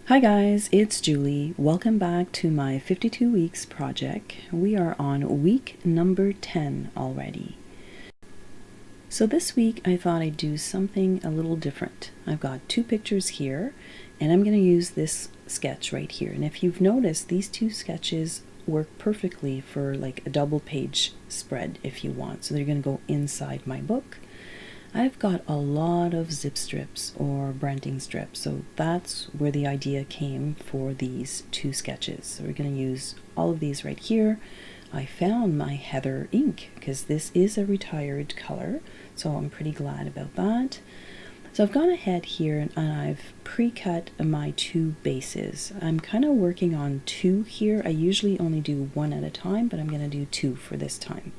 Hi guys, it's Julie. Welcome back to my 52 weeks project. We are on week number 10 already. So this week I thought I'd do something a little different. I've got two pictures here and I'm going to use this sketch right here. And if you've noticed, these two sketches work perfectly for like a double page spread if you want. So they're going to go inside my book. I've got a lot of zip strips or Branting strips, so that's where the idea came for these two sketches. So we're going to use all of these right here. I found my Heather ink because this is a retired color, so I'm pretty glad about that. So I've gone ahead here and I've pre-cut my two bases. I'm kind of working on two here. I usually only do one at a time, but I'm going to do two for this time.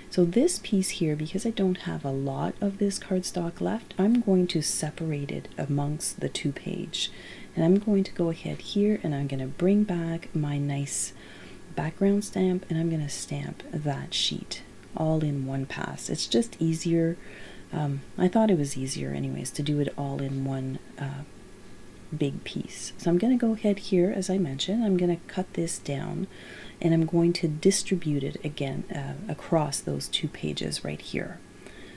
So this piece here, because I don't have a lot of this cardstock left, I'm going to separate it amongst the two page. And I'm going to go ahead here and I'm going to bring back my nice background stamp and I'm going to stamp that sheet all in one pass. It's just easier. I thought it was easier anyways to do it all in one big piece. So I'm going to go ahead here, as I mentioned, I'm going to cut this down and I'm going to distribute it again across those two pages right here.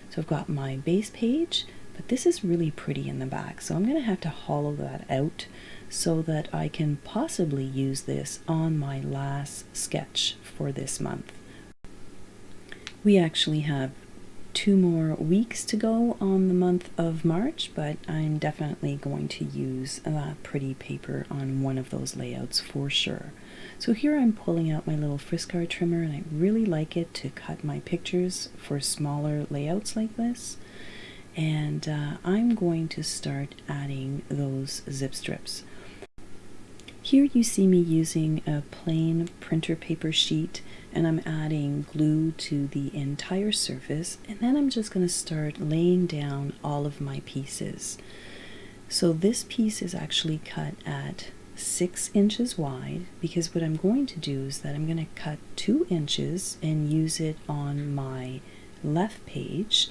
So I've got my base page, but this is really pretty in the back, so I'm going to have to hollow that out so that I can possibly use this on my last sketch for this month. We actually have 2 more weeks to go on the month of March, but I'm definitely going to use that pretty paper on one of those layouts for sure. So here I'm pulling out my little Friscar trimmer and I really like it to cut my pictures for smaller layouts like this. And I'm going to start adding those zip strips. Here you see me using a plain printer paper sheet and I'm adding glue to the entire surface, and then I'm just going to start laying down all of my pieces. So this piece is actually cut at 6 inches wide, because what I'm going to do is that I'm going to cut 2 inches and use it on my left page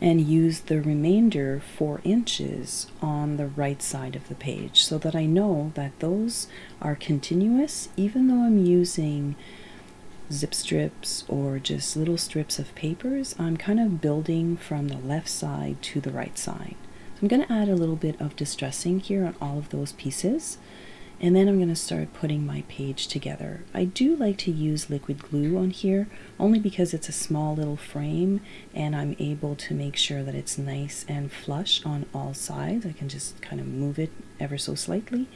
and use the remainder 4 inches on the right side of the page, so that I know that those are continuous even though I'm using zip strips or just little strips of papers. I'm kind of building from the left side to the right side. So I'm going to add a little bit of distressing here on all of those pieces, and then I'm going to start putting my page together. I do like to use liquid glue on here only because it's a small little frame and I'm able to make sure that it's nice and flush on all sides. I can just kind of move it ever so slightly.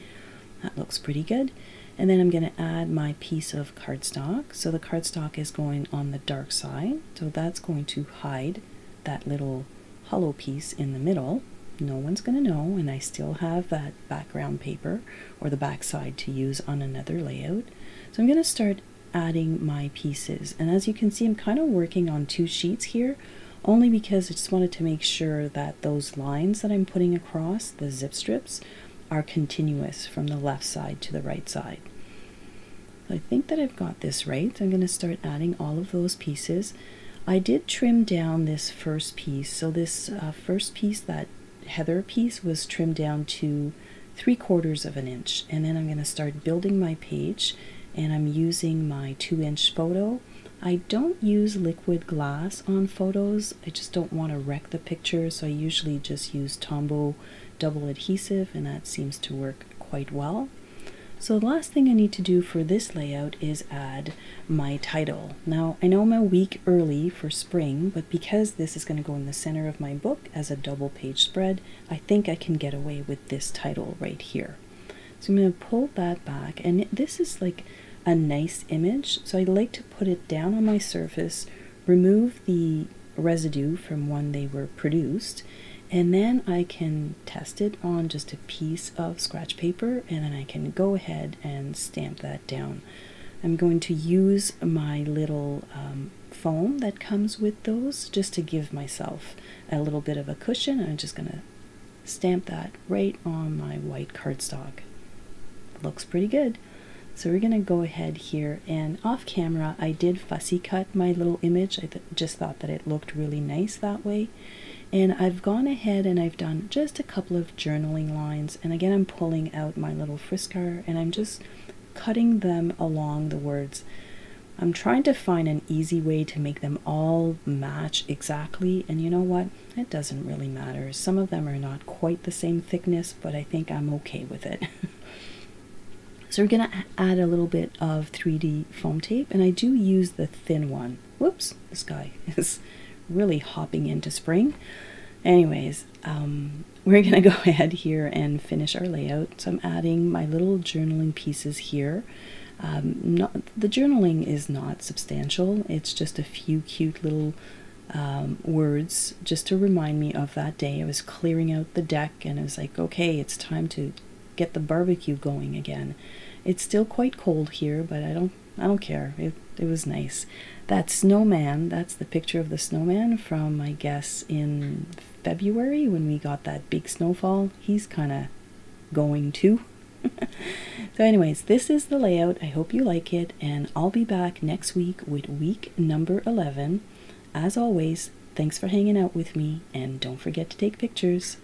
That looks pretty good. And then I'm going to add my piece of cardstock. So the cardstock is going on the dark side, so that's going to hide that little hollow piece in the middle. No one's going to know, and I still have that background paper or the back side to use on another layout. So I'm going to start adding my pieces, and as you can see I'm kind of working on 2 sheets here only because I just wanted to make sure that those lines that I'm putting across the zip strips are continuous from the left side to the right side. I think that I've got this right. I'm going to start adding all of those pieces. I did trim down this first piece, so this first piece, that Heather piece, was trimmed down to 3/4 of an inch, and then I'm going to start building my page, and I'm using my 2-inch photo. I don't use liquid glass on photos. I just don't want to wreck the picture, so I usually just use Tombow double adhesive, and that seems to work quite well. So the last thing I need to do for this layout is add my title. Now I know I'm a week early for spring, but because this is going to go in the center of my book as a double page spread, I think I can get away with this title right here. So I'm going to pull that back, and this is like a nice image, so I like to put it down on my surface, remove the residue from when they were produced, and then I can test it on just a piece of scratch paper, and then I can go ahead and stamp that down. I'm going to use my little foam that comes with those just to give myself a little bit of a cushion. I'm just going to stamp that right on my white cardstock. Looks pretty good. So we're going to go ahead here, and off camera I did fussy cut my little image. I just thought that it looked really nice that way. And I've gone ahead and I've done just a couple of journaling lines. And again, I'm pulling out my little Friskar and I'm just cutting them along the words. I'm trying to find an easy way to make them all match exactly, and you know what? It doesn't really matter. Some of them are not quite the same thickness, but I think I'm okay with it. So we're going to add a little bit of 3D foam tape, and I do use the thin one. Whoops, this guy is really hopping into spring. Anyways, we're going to go ahead here and finish our layout. So I'm adding my little journaling pieces here. The journaling is not substantial. It's just a few cute little words just to remind me of that day. I was clearing out the deck and I was like, okay, it's time to get the barbecue going again. It's still quite cold here, but I don't care. It was nice. That snowman, that's the picture of the snowman from, I guess, in February when we got that big snowfall. He's kind of going too. So anyways, this is the layout. I hope you like it, and I'll be back next week with week number 11. As always, thanks for hanging out with me, and don't forget to take pictures.